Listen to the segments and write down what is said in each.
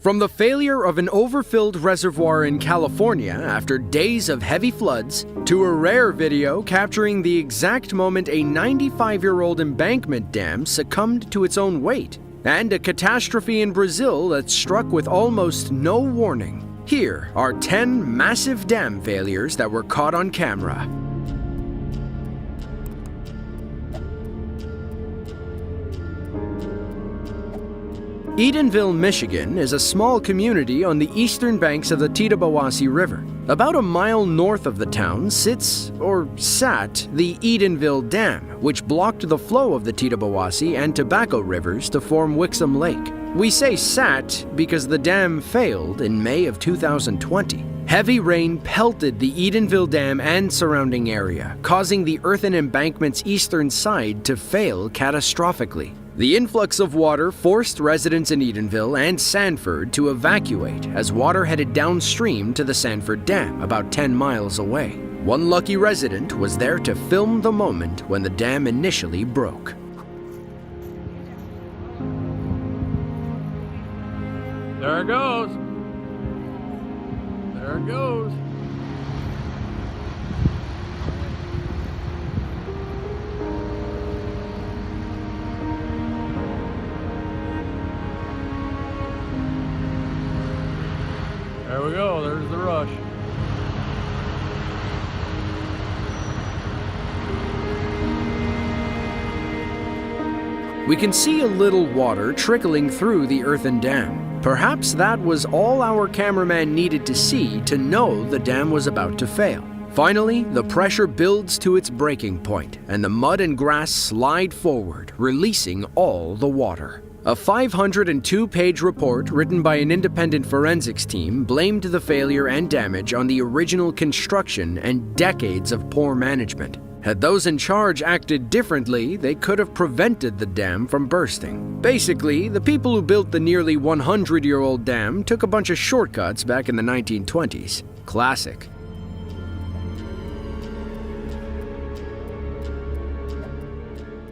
From the failure of an overfilled reservoir in California after days of heavy floods, to a rare video capturing the exact moment a 95-year-old embankment dam succumbed to its own weight, and a catastrophe in Brazil that struck with almost no warning. Here are 10 massive dam failures that were caught on camera. Edenville, Michigan is a small community on the eastern banks of the Tittabawassee River. About a mile north of the town sat, the Edenville Dam, which blocked the flow of the Tittabawassee and Tobacco rivers to form Wixom Lake. We say sat because the dam failed in May of 2020. Heavy rain pelted the Edenville Dam and surrounding area, causing the earthen embankment's eastern side to fail catastrophically. The influx of water forced residents in Edenville and Sanford to evacuate as water headed downstream to the Sanford Dam, about 10 miles away. One lucky resident was there to film the moment when the dam initially broke. There it goes. There it goes. There we go, there's the rush. We can see a little water trickling through the earthen dam. Perhaps that was all our cameraman needed to see to know the dam was about to fail. Finally, the pressure builds to its breaking point, and the mud and grass slide forward, releasing all the water. A 502-page report written by an independent forensics team blamed the failure and damage on the original construction and decades of poor management. Had those in charge acted differently, they could have prevented the dam from bursting. Basically, the people who built the nearly 100-year-old dam took a bunch of shortcuts back in the 1920s. Classic.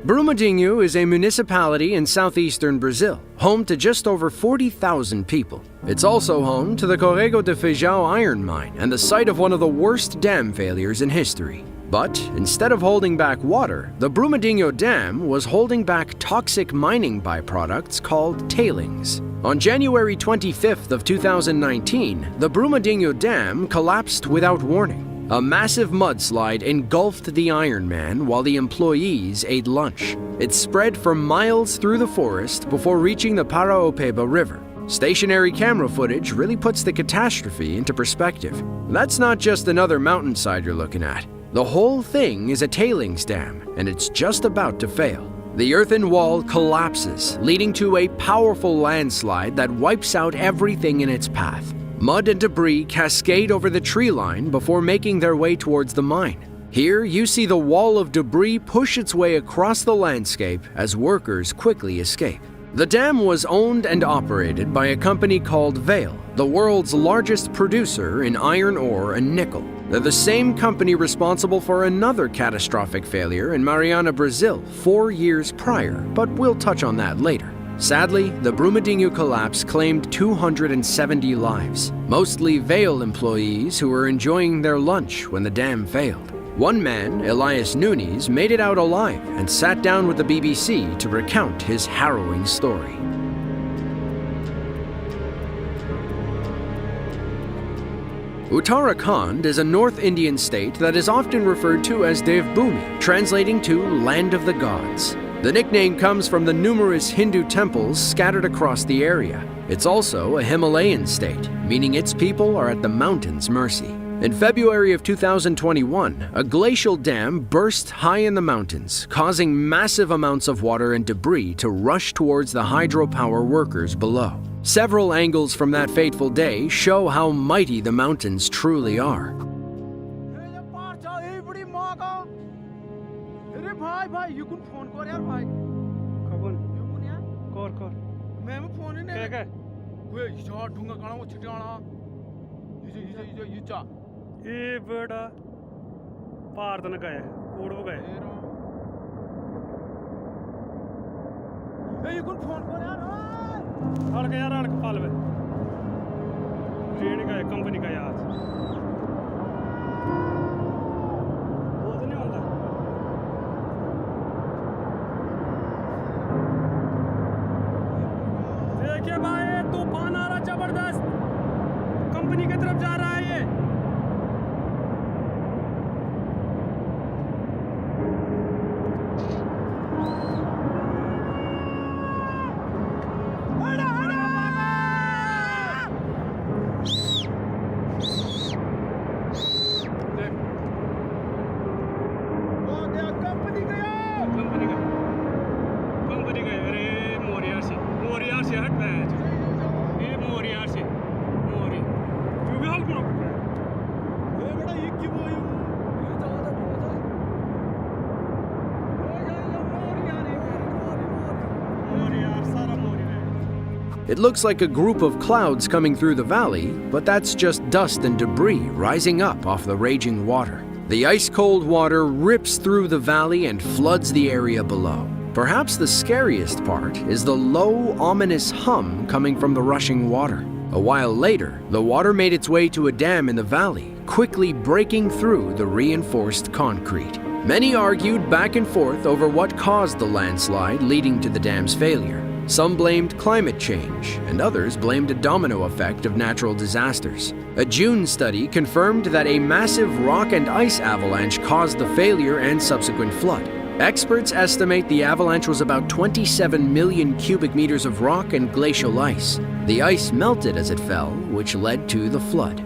Brumadinho is a municipality in southeastern Brazil, home to just over 40,000 people. It's also home to the Corrego de Feijão iron mine and the site of one of the worst dam failures in history. But instead of holding back water, the Brumadinho Dam was holding back toxic mining byproducts called tailings. On January 25th of 2019, the Brumadinho Dam collapsed without warning. A massive mudslide engulfed the Iron Man while the employees ate lunch. It spread for miles through the forest before reaching the Paraopeba River. Stationary camera footage really puts the catastrophe into perspective. That's not just another mountainside you're looking at. The whole thing is a tailings dam, and it's just about to fail. The earthen wall collapses, leading to a powerful landslide that wipes out everything in its path. Mud and debris cascade over the tree line before making their way towards the mine. Here, you see the wall of debris push its way across the landscape as workers quickly escape. The dam was owned and operated by a company called Vale, the world's largest producer in iron ore and nickel. They're the same company responsible for another catastrophic failure in Mariana, Brazil, 4 years prior, but we'll touch on that later. Sadly, the Brumadinho collapse claimed 270 lives, mostly Vale employees who were enjoying their lunch when the dam failed. One man, Elias Nunes, made it out alive and sat down with the BBC to recount his harrowing story. Uttarakhand is a North Indian state that is often referred to as Devbhumi, translating to Land of the Gods. The nickname comes from the numerous Hindu temples scattered across the area. It's also a Himalayan state, meaning its people are at the mountain's mercy. In February of 2021, a glacial dam burst high in the mountains, causing massive amounts of water and debris to rush towards the hydropower workers below. Several angles from that fateful day show how mighty the mountains truly are. ये बड़ा पार तो न गए code हो गए ये कौन phone कर यार हड़ के पाल में कंपनी का यार वो तो नहीं होता देखिए भाई तूफान आ रहा जबरदस्त कंपनी की तरफ जा रहा है ये It looks like a group of clouds coming through the valley, but that's just dust and debris rising up off the raging water. The ice-cold water rips through the valley and floods the area below. Perhaps the scariest part is the low, ominous hum coming from the rushing water. A while later, the water made its way to a dam in the valley, quickly breaking through the reinforced concrete. Many argued back and forth over what caused the landslide leading to the dam's failure. Some blamed climate change, and others blamed a domino effect of natural disasters. A June study confirmed that a massive rock and ice avalanche caused the failure and subsequent flood. Experts estimate the avalanche was about 27 million cubic meters of rock and glacial ice. The ice melted as it fell, which led to the flood.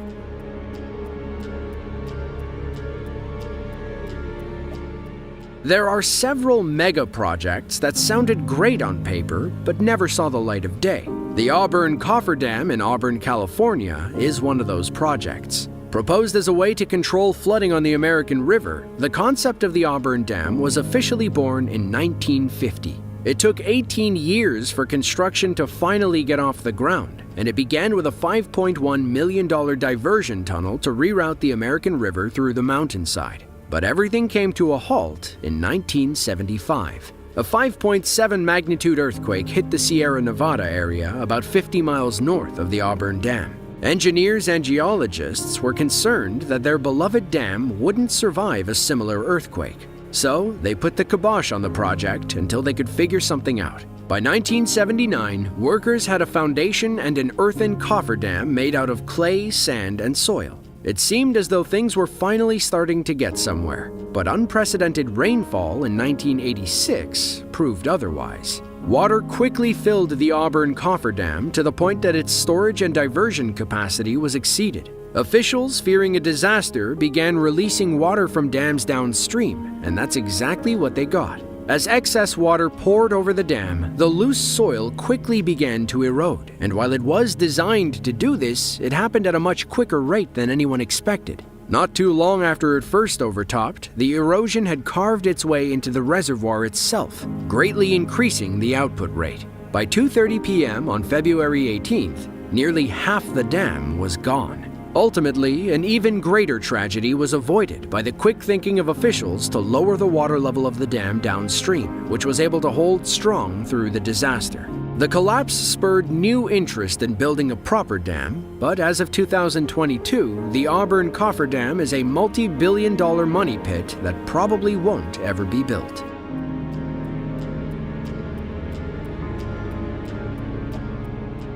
There are several mega projects that sounded great on paper, but never saw the light of day. The Auburn Cofferdam in Auburn, California, is one of those projects. Proposed as a way to control flooding on the American River, the concept of the Auburn Dam was officially born in 1950. It took 18 years for construction to finally get off the ground, and it began with a $5.1 million diversion tunnel to reroute the American River through the mountainside. But everything came to a halt in 1975. A 5.7 magnitude earthquake hit the Sierra Nevada area about 50 miles north of the Auburn Dam. Engineers and geologists were concerned that their beloved dam wouldn't survive a similar earthquake. So they put the kibosh on the project until they could figure something out. By 1979, workers had a foundation and an earthen cofferdam made out of clay, sand, and soil. It seemed as though things were finally starting to get somewhere, but unprecedented rainfall in 1986 proved otherwise. Water quickly filled the Auburn Cofferdam to the point that its storage and diversion capacity was exceeded. Officials, fearing a disaster, began releasing water from dams downstream, and that's exactly what they got. As excess water poured over the dam, the loose soil quickly began to erode, and while it was designed to do this, it happened at a much quicker rate than anyone expected. Not too long after it first overtopped, the erosion had carved its way into the reservoir itself, greatly increasing the output rate. By 2:30 p.m. on February 18th, nearly half the dam was gone. Ultimately, an even greater tragedy was avoided by the quick thinking of officials to lower the water level of the dam downstream, which was able to hold strong through the disaster. The collapse spurred new interest in building a proper dam, but as of 2022, the Auburn Cofferdam is a multi-billion-dollar money pit that probably won't ever be built.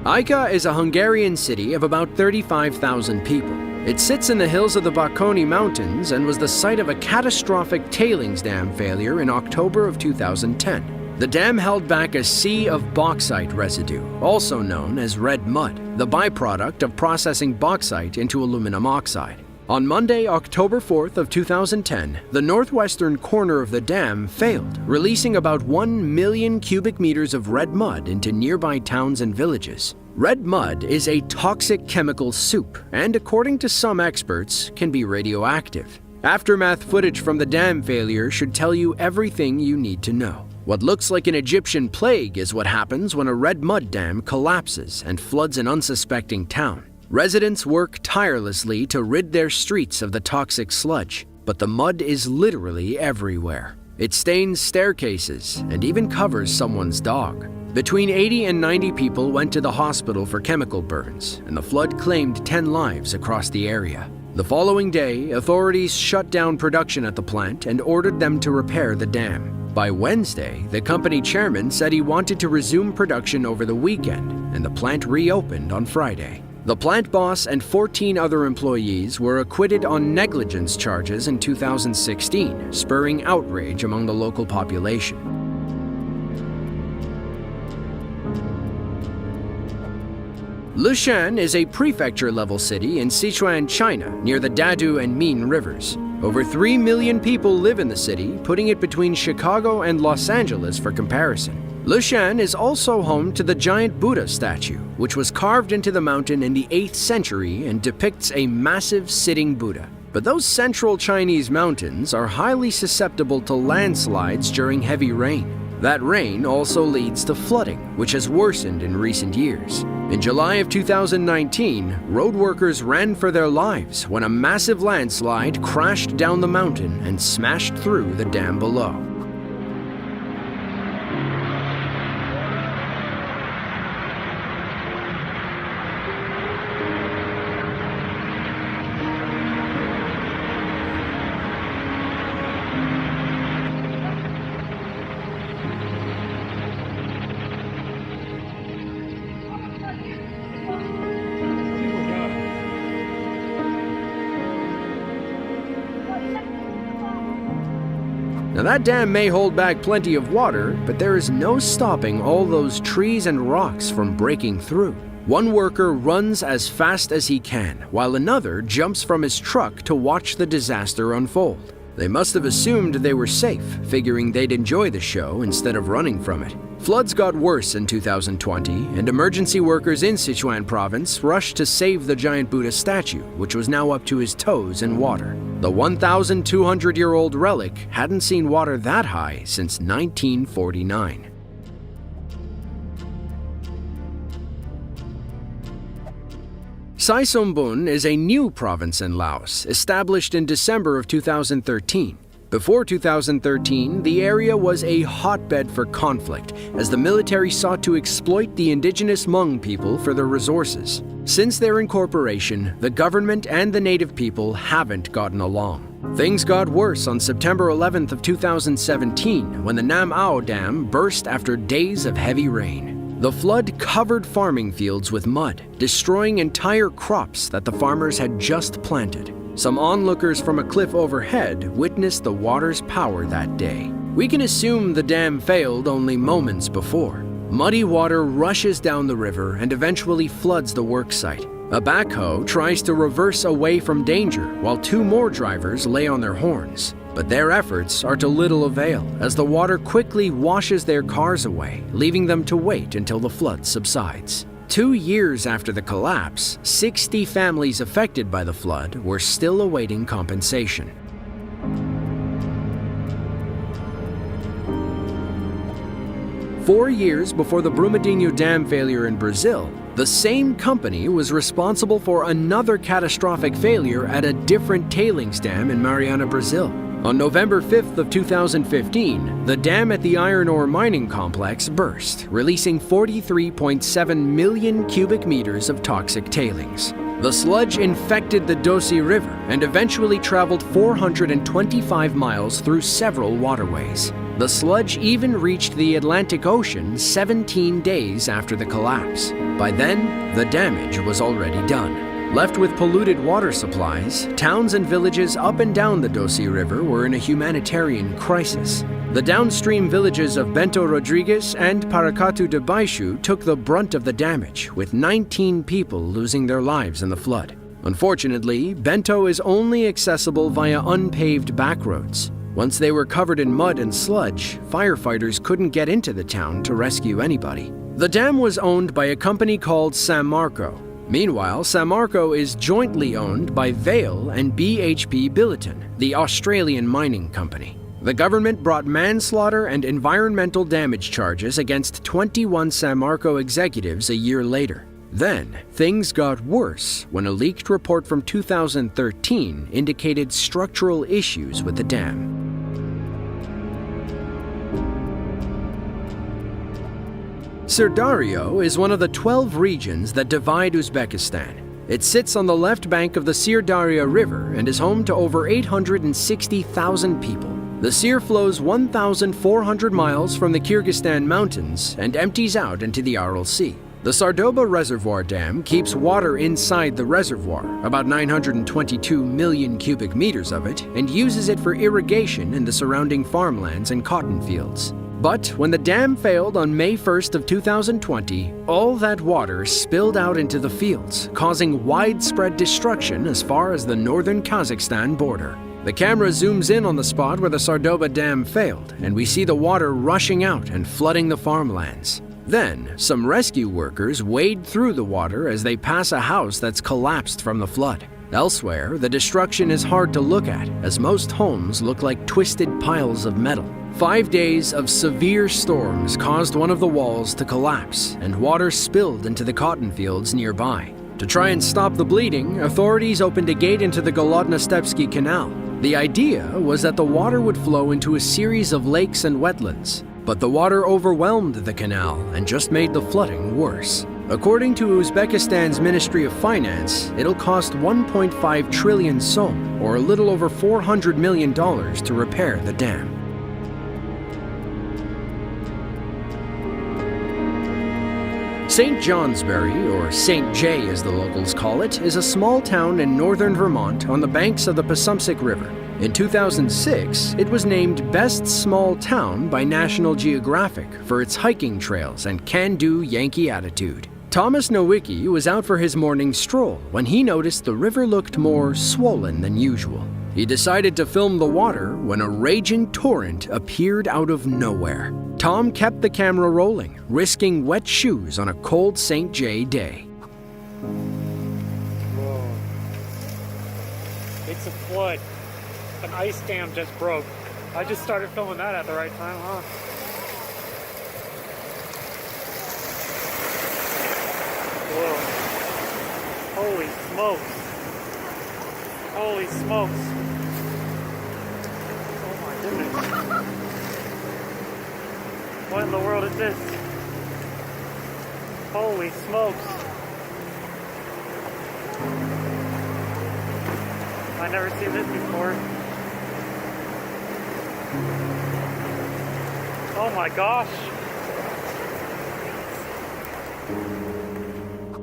Ajka is a Hungarian city of about 35,000 people. It sits in the hills of the Bakony Mountains and was the site of a catastrophic tailings dam failure in October of 2010. The dam held back a sea of bauxite residue, also known as red mud, the byproduct of processing bauxite into aluminum oxide. On Monday, October 4th of 2010, the northwestern corner of the dam failed, releasing about 1 million cubic meters of red mud into nearby towns and villages. Red mud is a toxic chemical soup and, according to some experts, can be radioactive. Aftermath footage from the dam failure should tell you everything you need to know. What looks like an Egyptian plague is what happens when a red mud dam collapses and floods an unsuspecting town. Residents work tirelessly to rid their streets of the toxic sludge, but the mud is literally everywhere. It stains staircases and even covers someone's dog. Between 80 and 90 people went to the hospital for chemical burns, and the flood claimed 10 lives across the area. The following day, authorities shut down production at the plant and ordered them to repair the dam. By Wednesday, the company chairman said he wanted to resume production over the weekend, and the plant reopened on Friday. The plant boss and 14 other employees were acquitted on negligence charges in 2016, spurring outrage among the local population. Leshan is a prefecture-level city in Sichuan, China, near the Dadu and Min rivers. Over 3 million people live in the city, putting it between Chicago and Los Angeles for comparison. Leshan is also home to the giant Buddha statue, which was carved into the mountain in the 8th century and depicts a massive sitting Buddha. But those central Chinese mountains are highly susceptible to landslides during heavy rain. That rain also leads to flooding, which has worsened in recent years. In July of 2019, road workers ran for their lives when a massive landslide crashed down the mountain and smashed through the dam below. Now that dam may hold back plenty of water, but there is no stopping all those trees and rocks from breaking through. One worker runs as fast as he can, while another jumps from his truck to watch the disaster unfold. They must have assumed they were safe, figuring they'd enjoy the show instead of running from it. Floods got worse in 2020, and emergency workers in Sichuan province rushed to save the giant Buddha statue, which was now up to his toes in water. The 1,200-year-old relic hadn't seen water that high since 1949. Saisomboon is a new province in Laos, established in December of 2013. Before 2013, the area was a hotbed for conflict, as the military sought to exploit the indigenous Hmong people for their resources. Since their incorporation, the government and the native people haven't gotten along. Things got worse on September 11th of 2017, when the Nam Ao Dam burst after days of heavy rain. The flood covered farming fields with mud, destroying entire crops that the farmers had just planted. Some onlookers from a cliff overhead witnessed the water's power that day. We can assume the dam failed only moments before. Muddy water rushes down the river and eventually floods the work site. A backhoe tries to reverse away from danger while 2 more drivers lay on their horns. But their efforts are to little avail, as the water quickly washes their cars away, leaving them to wait until the flood subsides. 2 years after the collapse, 60 families affected by the flood were still awaiting compensation. Four years before the Brumadinho Dam failure in Brazil, the same company was responsible for another catastrophic failure at a different tailings dam in Mariana, Brazil. On November 5th of 2015, the dam at the iron ore mining complex burst, releasing 43.7 million cubic meters of toxic tailings. The sludge infected the Dosi River and eventually traveled 425 miles through several waterways. The sludge even reached the Atlantic Ocean 17 days after the collapse. By then, the damage was already done. Left with polluted water supplies, towns and villages up and down the Dosi River were in a humanitarian crisis. The downstream villages of Bento Rodrigues and Paracatu de Baixo took the brunt of the damage, with 19 people losing their lives in the flood. Unfortunately, Bento is only accessible via unpaved backroads. Once they were covered in mud and sludge, firefighters couldn't get into the town to rescue anybody. The dam was owned by a company called Samarco. Meanwhile, Samarco is jointly owned by Vale and BHP Billiton, the Australian mining company. The government brought manslaughter and environmental damage charges against 21 Samarco executives a year later. Then, things got worse when a leaked report from 2013 indicated structural issues with the dam. Sirdaryo is one of the 12 regions that divide Uzbekistan. It sits on the left bank of the Sirdarya River and is home to over 860,000 people. The Sir flows 1,400 miles from the Kyrgyzstan mountains and empties out into the Aral Sea. The Sardoba Reservoir Dam keeps water inside the reservoir, about 922 million cubic meters of it, and uses it for irrigation in the surrounding farmlands and cotton fields. But when the dam failed on May 1st of 2020, all that water spilled out into the fields, causing widespread destruction as far as the northern Kazakhstan border. The camera zooms in on the spot where the Sardoba Dam failed, and we see the water rushing out and flooding the farmlands. Then, some rescue workers wade through the water as they pass a house that's collapsed from the flood. Elsewhere, the destruction is hard to look at, as most homes look like twisted piles of metal. 5 days of severe storms caused one of the walls to collapse, and water spilled into the cotton fields nearby. To try and stop the bleeding, authorities opened a gate into the Golodno-Stepsky Canal. The idea was that the water would flow into a series of lakes and wetlands, but the water overwhelmed the canal and just made the flooding worse. According to Uzbekistan's Ministry of Finance, it'll cost 1.5 trillion som, or a little over $400 million, to repair the dam. St. Johnsbury, or St. J as the locals call it, is a small town in northern Vermont on the banks of the Pasumsik River. In 2006, it was named Best Small Town by National Geographic for its hiking trails and can-do Yankee attitude. Thomas Nowicki was out for his morning stroll when he noticed the river looked more swollen than usual. He decided to film the water when a raging torrent appeared out of nowhere. Tom kept the camera rolling, risking wet shoes on a cold St. J day. Whoa. It's a flood. An ice dam just broke. I just started filming that at the right time, huh? Whoa. Holy smokes. Holy smokes. Oh my goodness. What in the world is this? Holy smokes. I've never seen this before. Oh my gosh.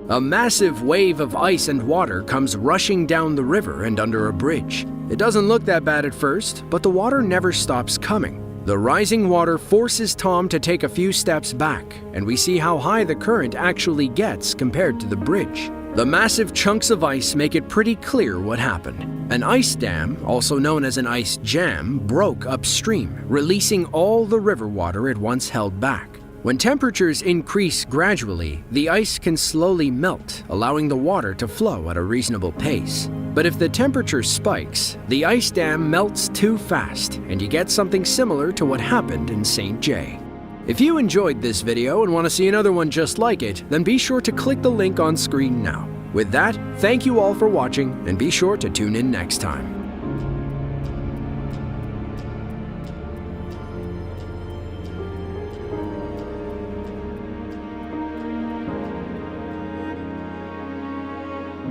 A massive wave of ice and water comes rushing down the river and under a bridge. It doesn't look that bad at first, but the water never stops coming. The rising water forces Tom to take a few steps back, and we see how high the current actually gets compared to the bridge. The massive chunks of ice make it pretty clear what happened. An ice dam, also known as an ice jam, broke upstream, releasing all the river water it once held back. When temperatures increase gradually, the ice can slowly melt, allowing the water to flow at a reasonable pace. But if the temperature spikes, the ice dam melts too fast, and you get something similar to what happened in St. J. If you enjoyed this video and want to see another one just like it, then be sure to click the link on screen now. With that, thank you all for watching, and be sure to tune in next time.